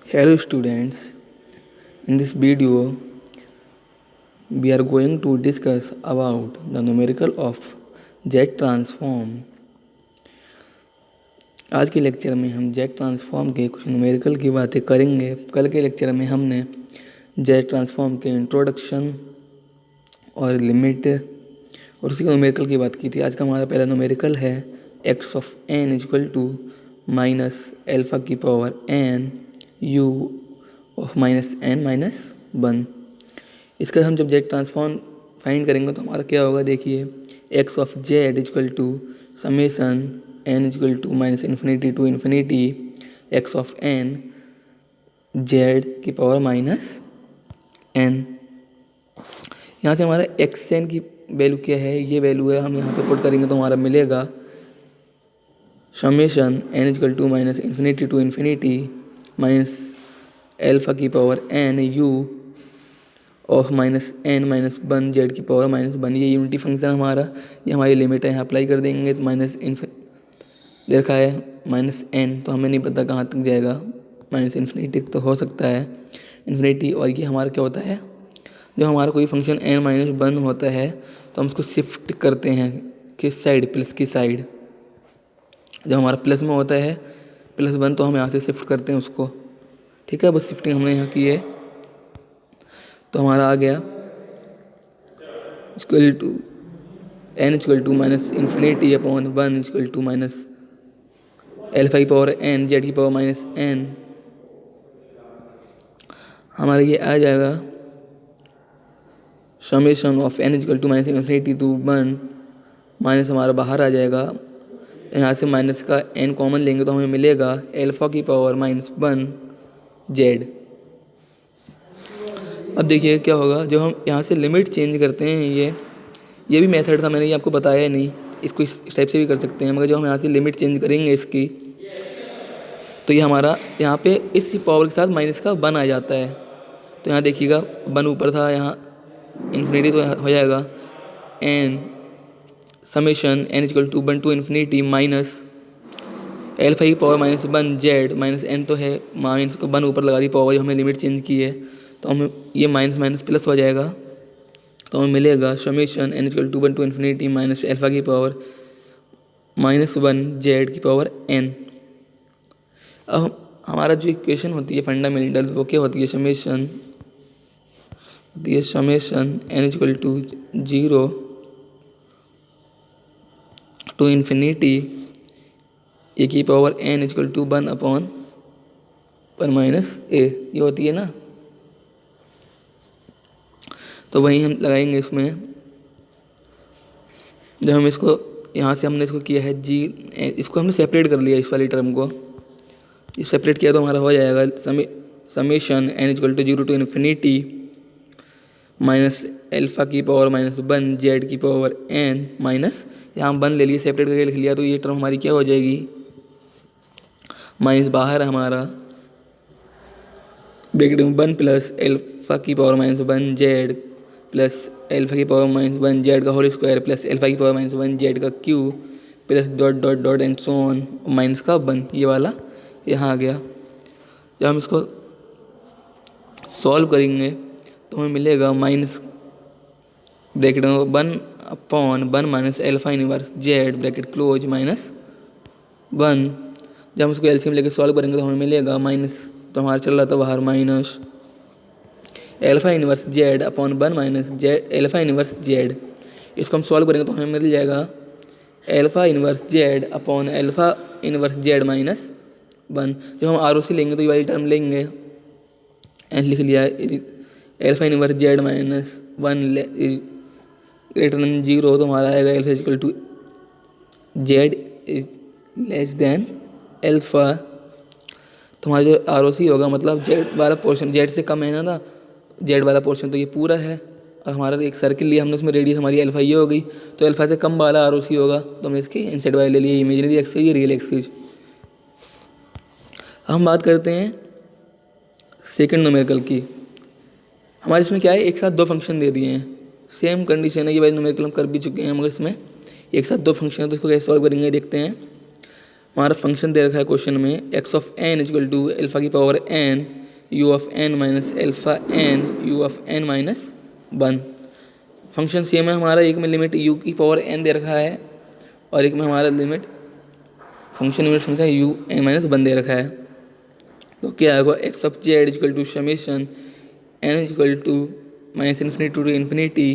Hello students, in this video we are going to discuss about the numerical of Z transform. आज के lecture में हम Z transform के कुछ numerical की बातें करेंगे। कल के लेक्चर में हमने Z ट्रांसफॉर्म के इंट्रोडक्शन और लिमिट और उसी न्यूमेरिकल की बात की थी। आज का हमारा पहला न्यूमेरिकल है x of n equal to minus alpha की power n u of minus n minus 1। इसका हम जब जेड ट्रांसफॉर्म फाइंड करेंगे तो हमारा क्या होगा, देखिए x of Z equal to summation n equal to minus infinity to infinity x of n z की पावर माइनस n। यहाँ से हमारा एक्स एन की वैल्यू क्या है, ये वैल्यू है, हम यहाँ पे पुट करेंगे तो हमारा मिलेगा summation n equal to minus infinity to infinity minus alpha की power n u of minus n minus 1 Z की पावर माइनस 1। ये यूनिटी फंक्शन हमारा, ये हमारी लिमिट है, यहाँ अप्लाई कर देंगे तो माइनस देखा है माइनस n, तो हमें नहीं पता कहाँ तक जाएगा, माइनस इन्फिनिटी तो हो सकता है इन्फिनिटी। और ये हमारा क्या होता है, जब हमारा कोई फंक्शन n माइनस 1 होता है तो हम उसको शिफ्ट करते हैं किस साइड, प्लस की साइड। जब हमारा प्लस में होता है प्लस 1 तो हम यहाँ से शिफ्ट करते हैं उसको, ठीक है। बस शिफ्टिंग हमने यहाँ की है तो हमारा आ गया equal to n equal to minus infinity upon 1 equal to minus alpha की पावर n जेड की पावर माइनस n। हमारा ये आ जाएगा summation of n equal to minus infinity to 1 minus हमारा बाहर आ जाएगा। यहाँ से माइनस का n कॉमन लेंगे तो हमें मिलेगा एल्फा की पावर माइनस 1 जेड। अब देखिए क्या होगा जब हम यहाँ से लिमिट चेंज करते हैं, ये भी मेथड था, मैंने ये आपको बताया नहीं, इसको इस टाइप से भी कर सकते हैं। मगर जब हम यहाँ से लिमिट चेंज करेंगे इसकी तो ये हमारा यहाँ पे इस पावर के साथ माइनस का 1 आ जाता है। तो यहाँ देखिएगा 1 ऊपर था, यहाँ इन्फिनिटी तो हो जाएगा n summation n equal to 1 to infinity minus alpha की power minus 1 Z minus n तो है, माइनस को 1 ऊपर लगा दी पावर, जो हमने लिमिट चेंज की है तो हमें ये माइनस माइनस प्लस हो जाएगा। तो हमें मिलेगा summation n equal to 1 to infinity minus alpha की पावर माइनस 1 जेड की पावर n। अब हमारा जो इक्वेशन होती है फंडामेंटल वो क्या होती है, summation n equal to 0 to infinity A की power n equal to 1 upon 1 minus a, ये होती है ना। तो वही हम लगाएंगे इसमें, जब हम इसको यहाँ से हमने इसको किया है जी, इसको हमने सेपरेट कर लिया, इस वाली टर्म को ये सेपरेट किया तो हमारा हो जाएगा summation n equal to 0 to infinity minus alpha की पावर माइनस 1 जेड की पावर n माइनस, यहाँ हम 1 ले लिए सेपरेट करके लिख लिया तो ये टर्म हमारी क्या हो जाएगी, माइनस बाहर हमारा ब्रैकेट में 1 प्लस एल्फा की power minus 1 Z plus alpha की पावर माइनस 1 जेड का होल स्क्वायर प्लस एल्फा की पावर माइनस 1 जेड का cube plus dot dot dot and so on minus का 1, ये वाला यहाँ आ गया। जब हम इसको सॉल्व करेंगे तो हमें मिलेगा माइनस ब्रैकेट में 1 upon 1 minus alpha inverse Z bracket close minus 1। जब हम इसको एलसीएम लेके सॉल्व करेंगे तो हमें मिलेगा माइनस, तो हमारा चल रहा था बाहर minus alpha inverse Z upon 1 minus Z alpha inverse Z. इसको हम सॉल्व करेंगे तो हमें मिल जाएगा alpha inverse Z upon alpha inverse z minus 1। जब हम आर लेंगे तो ये वाली टर्म लेंगे, लिख लिया alpha inverse z minus 1 greater than 0 तो हमारा आएगा alpha equal to z is less than alpha. तो हमारा जो आर होगा मतलब जेड वाला पोर्शन जेड से कम है ना, जेड वाला पोर्शन तो ये पूरा है, और हमारा एक सर्किल लिया हमने, उसमें रेडियस हमारी अल्फा ये हो गई, तो अल्फा से कम वाला आर होगा तो हमने इसके इनसाइड वाले ले लिए, इमेजिनरी एक्सिस ये रियल एक्सिस। हम बात करते हैं सेकंड न्यूमेरिकल की। हमारे इसमें क्या है, एक साथ 2 फंक्शन दे दिए हैं, सेम कंडीशन है, ये वाली न्यूमेरिकल हम कर भी चुके हैं, मगर इसमें एक साथ 2 फंक्शन है तो इसको कैसे सॉल्व करेंगे देखते हैं। हमारा फंक्शन दे रखा है क्वेश्चन में X of N is equal to alpha की power N U of N minus alpha N U of N minus 1। Function same है हमारा, एक में लिमिट यू की पावर एन दे रखा है और एक में हमारा limit function U N minus 1 दे रखा है। तो क्या आएगा X of Z is equal to summation N is equal to minus infinity to infinity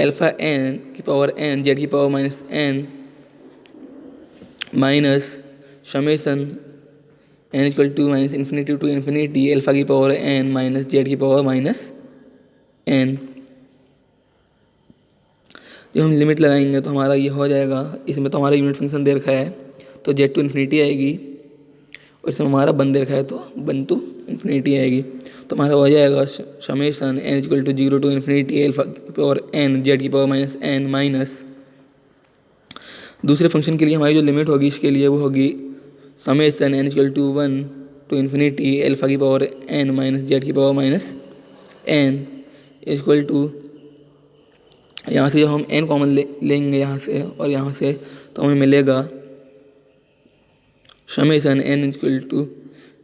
alpha N की पावर एन जेड की power minus N minus summation N equal to minus infinity to infinity alpha की power n minus z की power minus n. जब हम limit लगाएंगे तो हमारा ये हो जाएगा, इसमें तो हमारा यूनिट फंक्शन दे रखा है तो जेड टू इन्फिनिटी आएगी और इसमें हमारा 1 दे रखा है तो 1 टू इन्फिनिटी आएगी। तो हमारा हो जाएगा summation N equal to 0 to infinity alpha की पावर एन जेड की पावर माइनस एन माइनस दूसरे फंक्शन के लिए हमारी जो लिमिट होगी इसके लिए वो होगी summation N equal to 1 to infinity alpha की पावर एन माइनस जेड की power minus n equal to, यहाँ से जब हम एन कॉमन लेंगे यहाँ से और यहाँ से तो हमें मिलेगा summation N equal to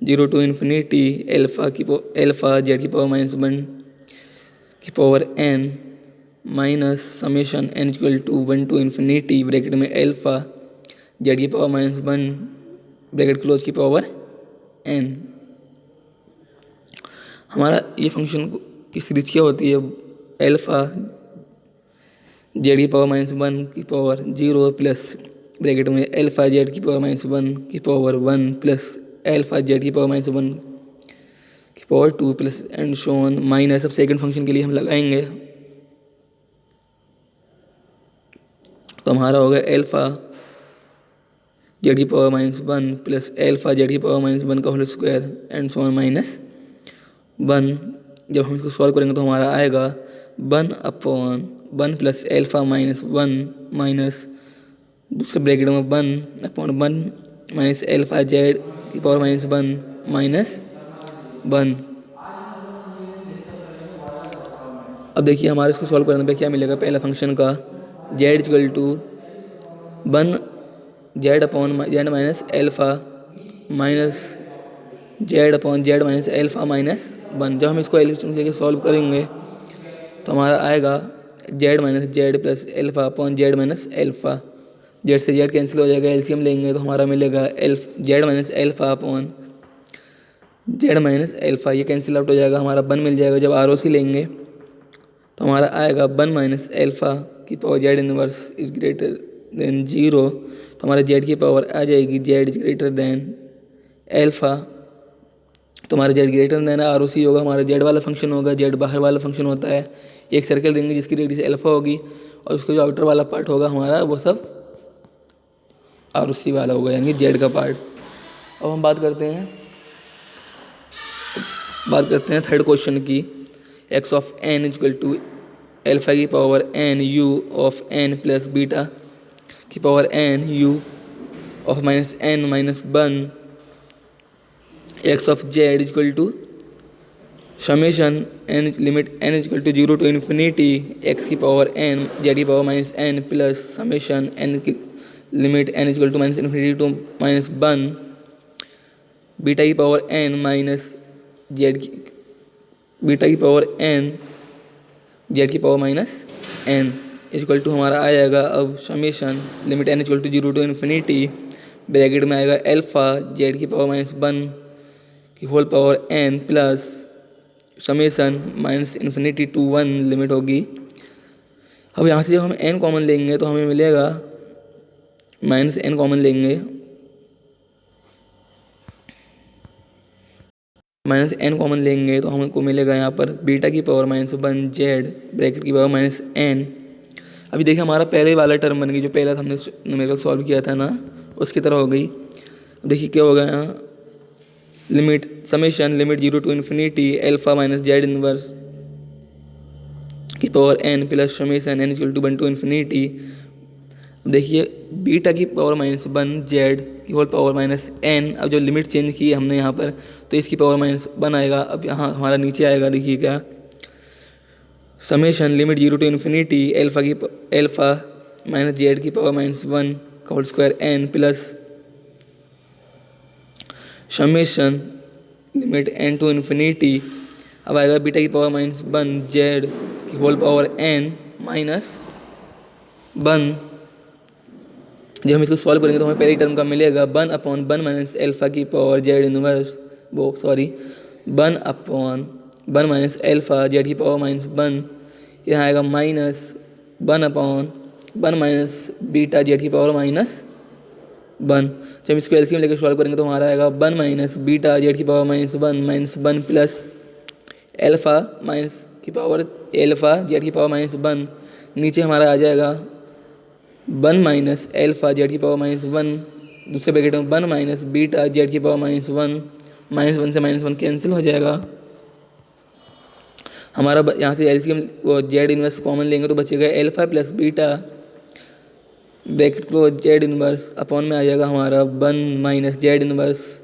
0 to infinity alpha z की पावर माइनस 1 की power n minus summation N equal to 1 to infinity bracket में अल्फा जेड की पावर माइनस 1 ब्रैकेट क्लोज की पावर एन। हमारा ये फंक्शन की सीरीज क्या होती है, अल्फा जेड की पावर माइनस 1 की पावर 0 प्लस ब्रैकेट में अल्फा जेड की पावर माइनस 1 की पावर 1 प्लस अल्फा जेड की पावर माइनस 1 की power 2 plus and so on minus. अब सेकंड फंक्शन के लिए हम लगाएंगे तो हमारा होगा अल्फा जेड की power minus 1 plus alpha z की पावर माइनस 1 का whole square and so on minus 1। जब हम इसको सॉल्व करेंगे तो हमारा आएगा 1/1 प्लस अल्फा माइनस 1 माइनस दूसरे ब्रैकेट में 1/1 माइनस अल्फा जेड की पावर माइनस 1 माइनस 1। अब देखिए हमारे इसको सॉल्व करने पे क्या मिलेगा, पहला फंक्शन का z equal to 1 z upon Z minus alpha minus z upon Z minus alpha minus 1। जब हम इसको एलिप्स लेके सॉल्व करेंगे तो हमारा आएगा Z minus Z plus alpha upon Z minus alpha. Z से जेड कैंसिल हो जाएगा, एलसीएम लेंगे तो हमारा मिलेगा Z minus alpha upon Z minus alpha, ये कैंसिल आउट हो जाएगा, हमारा 1 मिल जाएगा। जब आरओसी लेंगे तो हमारा आएगा 1 माइनस अल्फा की power Z inverse is greater than 0, तो हमारा जेड की पावर आ जाएगी Z is greater then alpha. तो हमारा जेड ग्रेटर देन आरओसी होगा, हमारा जेड वाला फंक्शन होगा, जेड बाहर वाला फंक्शन होता है। एक सर्कल लेंगे जिसकी रेडियस अल्फा होगी और उसका जो आउटर वाला पार्ट होगा हमारा वो सब आरओसी वाला होगा, यानी जेड का पार्ट। अब हम बात करते हैं थर्ड क्वेश्चन की, X of N equal to alpha की power N U of N plus beta की power N U of minus N minus 1 X of Z equal to summation N limit N equal to 0 to infinity X की power N Z की power minus N plus summation N की limit N equal to minus infinity to minus 1 beta की power n minus z की beta की power N Z की power minus n equal to हमारा आ जाएगा अब summation limit N equal to 0 to infinity bracket में आएगा अल्फा जेड की पावर माइनस 1 की whole power N plus summation minus infinity to 1 limit होगी। अब यहाँ से जब हम एन कॉमन लेंगे तो हमें मिलेगा माइनस एन कॉमन लेंगे, माइनस एन कॉमन लेंगे तो हमको मिलेगा यहाँ पर बीटा की पावर माइनस 1 जेड ब्रैकेट की पावर माइनस एन। अभी देखिए हमारा पहले वाला टर्म बन गई, जो पहला हमने न्यूमेरिकल सॉल्व किया था ना उसकी तरह हो गई। देखिए क्या होगा यहाँ, limit summation limit 0 to infinity alpha minus Z inverse की power N plus summation N equal to 1 to infinity. देखिए बीटा की पावर माइनस 1 जेड की होल पावर माइनस एन। अब जो लिमिट चेंज की है हमने यहाँ पर तो इसकी पावर माइनस 1 आएगा। अब यहाँ हमारा नीचे आएगा, देखिए क्या summation limit 0 to infinity alpha minus z की पावर माइनस 1 का whole square n plus summation limit n to infinity, अब आएगा बीटा की पावर माइनस 1 जेड की होल पावर n माइनस 1। जब हम इसको सॉल्व करेंगे तो हमें पहली टर्म का मिलेगा 1/1 माइनस एल्फा की power Z inverse 1/1 minus alpha Z की पावर माइनस 1। यहाँ आएगा -1/1 माइनस बीटा जेड की पावर माइनस 1। जब हम इसको एलसीएम लेकर सॉल्व करेंगे तो हमारा आएगा 1 माइनस बीटा जेड की power minus 1 plus alpha minus की पावर एल्फा जेड की पावर माइनस 1। नीचे हमारा आ जाएगा 1 माइनस एल्फा जेड की पावर -1, दूसरे ब्रैकेट में 1 माइनस बीटा जेड की पावर -1, -1 से -1 कैंसिल हो जाएगा। हमारा यहाँ से एलसीएम वो जेड इनवर्स कॉमन लेंगे तो बचेगा एल्फा प्लस बीटा, ब्रैकेट को जेड इनवर्स अपॉन में आ जाएगा हमारा 1 माइनस जेड इनवर्स,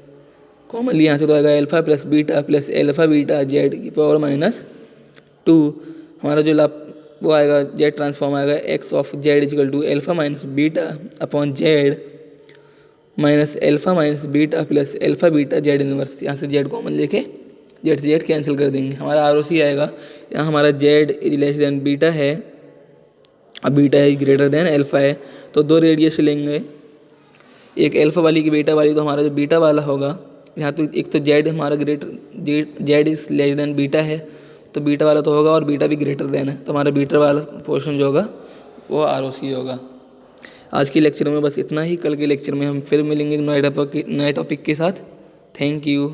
कॉमनली यहाँ से तो आएगा alpha plus beta plus alpha beta Z की पावर -2। हमारा जो वो आएगा जेड ट्रांसफॉर्म आएगा X of Z is equal to alpha minus beta upon Z minus alpha minus beta plus alpha beta Z inverse. यहाँ से जेड कॉमन लेके Z से जेड कैंसिल कर देंगे। हमारा आरओसी आएगा, यहाँ हमारा Z is less than beta है, अब beta is greater than alpha है, तो दो रेडियस लेंगे, एक एल्फा वाली की बीटा वाली, तो हमारा जो बीटा वाला होगा यहाँ तो एक तो जेड हमारा Z is less than beta है तो बीटा वाला तो होगा और बीटा भी ग्रेटर देन है, तो हमारा बीटा वाला पोर्शन जो होगा वो आरओसी होगा। आज के लेक्चर में बस इतना ही, कल के लेक्चर में हम फिर मिलेंगे नए टॉपिक के साथ। Thank you.